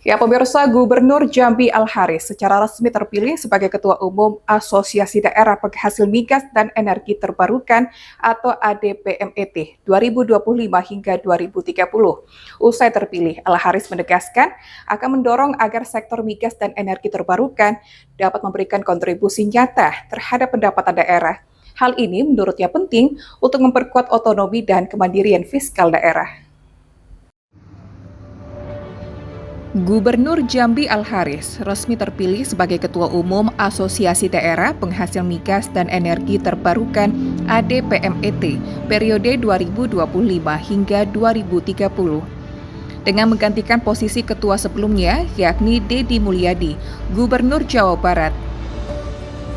Ya, pemirsa, Gubernur Jambi Al-Haris secara resmi terpilih sebagai Ketua Umum Asosiasi Daerah Penghasil Migas dan Energi Terbarukan atau ADPMET 2025 hingga 2030. Usai terpilih, Al-Haris menegaskan akan mendorong agar sektor migas dan energi terbarukan dapat memberikan kontribusi nyata terhadap pendapatan daerah. Hal ini menurutnya penting untuk memperkuat otonomi dan kemandirian fiskal daerah. Gubernur Jambi Al-Haris resmi terpilih sebagai Ketua Umum Asosiasi Daerah Penghasil Migas dan Energi Terbarukan ADPMET periode 2025 hingga 2030. Dengan menggantikan posisi ketua sebelumnya, yakni Deddy Mulyadi, Gubernur Jawa Barat.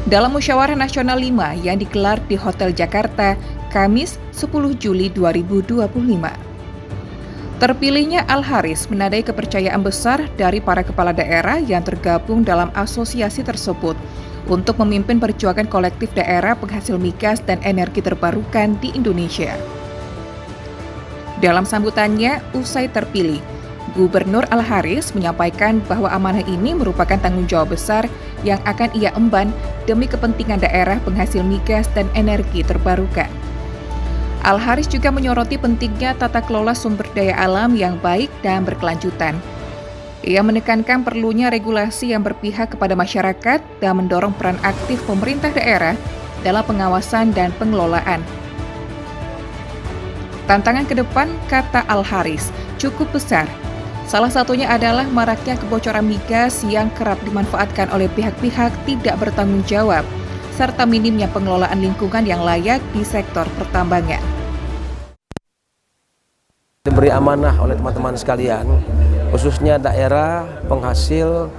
Dalam Musyawarah Nasional 5 yang digelar di Hotel Jakarta, Kamis 10 Juli 2025. Terpilihnya Al-Haris menandai kepercayaan besar dari para kepala daerah yang tergabung dalam asosiasi tersebut untuk memimpin perjuangan kolektif daerah penghasil migas dan energi terbarukan di Indonesia. Dalam sambutannya usai terpilih, Gubernur Al-Haris menyampaikan bahwa amanah ini merupakan tanggung jawab besar yang akan ia emban demi kepentingan daerah penghasil migas dan energi terbarukan. Al-Haris juga menyoroti pentingnya tata kelola sumber daya alam yang baik dan berkelanjutan. Ia menekankan perlunya regulasi yang berpihak kepada masyarakat dan mendorong peran aktif pemerintah daerah dalam pengawasan dan pengelolaan. Tantangan ke depan, kata Al-Haris, cukup besar. Salah satunya adalah maraknya kebocoran migas yang kerap dimanfaatkan oleh pihak-pihak tidak bertanggung jawab, serta minimnya pengelolaan lingkungan yang layak di sektor pertambangan. Diberi amanah oleh teman-teman sekalian, khususnya daerah penghasil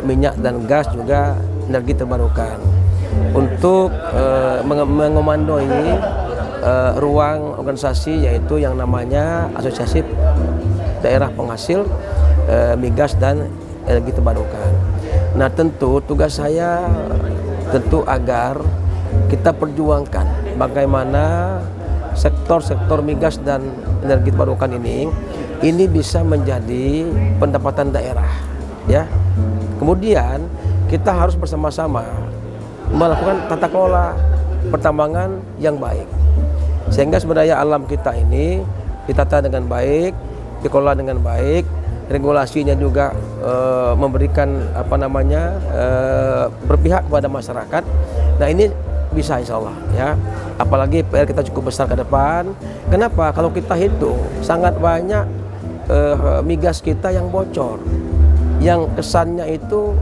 minyak dan gas juga energi terbarukan, untuk mengomandoi ruang organisasi yaitu yang namanya Asosiasi Daerah Penghasil Migas dan Energi Terbarukan. Nah, tentu tugas saya agar kita perjuangkan bagaimana sektor-sektor migas dan energi terbarukan ini bisa menjadi pendapatan daerah, ya. Kemudian kita harus bersama-sama melakukan tata kelola pertambangan yang baik, sehingga sumber daya alam kita ini ditata dengan baik, dikelola dengan baik, regulasinya juga memberikan berpihak kepada masyarakat. Nah, ini bisa insya Allah, ya. Apalagi PR kita cukup besar ke depan. Kenapa? Kalau kita hitung sangat banyak migas kita yang bocor, yang kesannya itu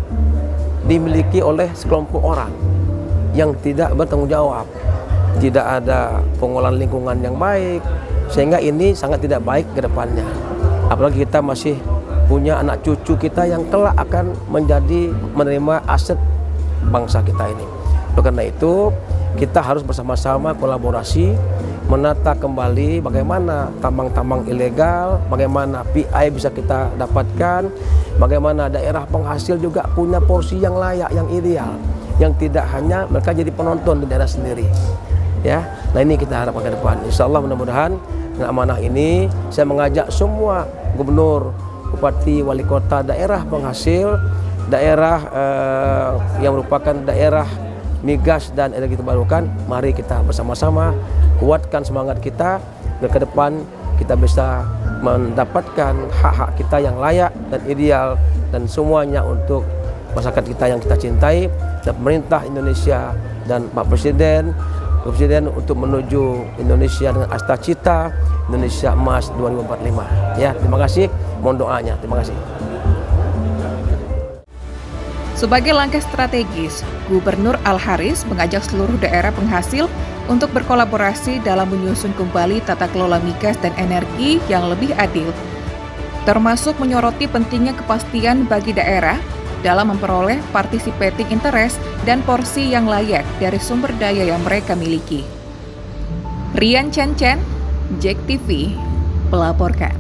dimiliki oleh sekelompok orang yang tidak bertanggung jawab, tidak ada pengolahan lingkungan yang baik, sehingga ini sangat tidak baik ke depannya. Apalagi kita masih punya anak cucu kita yang kelak akan menerima aset bangsa kita ini. Karena itu kita harus bersama-sama kolaborasi menata kembali bagaimana tambang-tambang ilegal, bagaimana PI bisa kita dapatkan, bagaimana daerah penghasil juga punya porsi yang layak, yang ideal, yang tidak hanya mereka jadi penonton di daerah sendiri, ya. Nah, ini kita harapkan ke depan. Insya Allah mudah-mudahan dengan amanah ini saya mengajak semua gubernur, bupati, wali kota daerah penghasil, daerah yang merupakan daerah migas dan energi terbarukan, mari kita bersama-sama kuatkan semangat kita dan ke depan kita bisa mendapatkan hak-hak kita yang layak dan ideal, dan semuanya untuk masyarakat kita yang kita cintai, dan pemerintah Indonesia dan Pak Presiden untuk menuju Indonesia dengan asta-cita Indonesia Emas 2045. Ya, terima kasih, mohon doanya. Terima kasih. Sebagai langkah strategis, Gubernur Al-Haris mengajak seluruh daerah penghasil untuk berkolaborasi dalam menyusun kembali tata kelola migas dan energi yang lebih adil, termasuk menyoroti pentingnya kepastian bagi daerah dalam memperoleh participating interest dan porsi yang layak dari sumber daya yang mereka miliki. Rian Chen, JEK TV, melaporkan.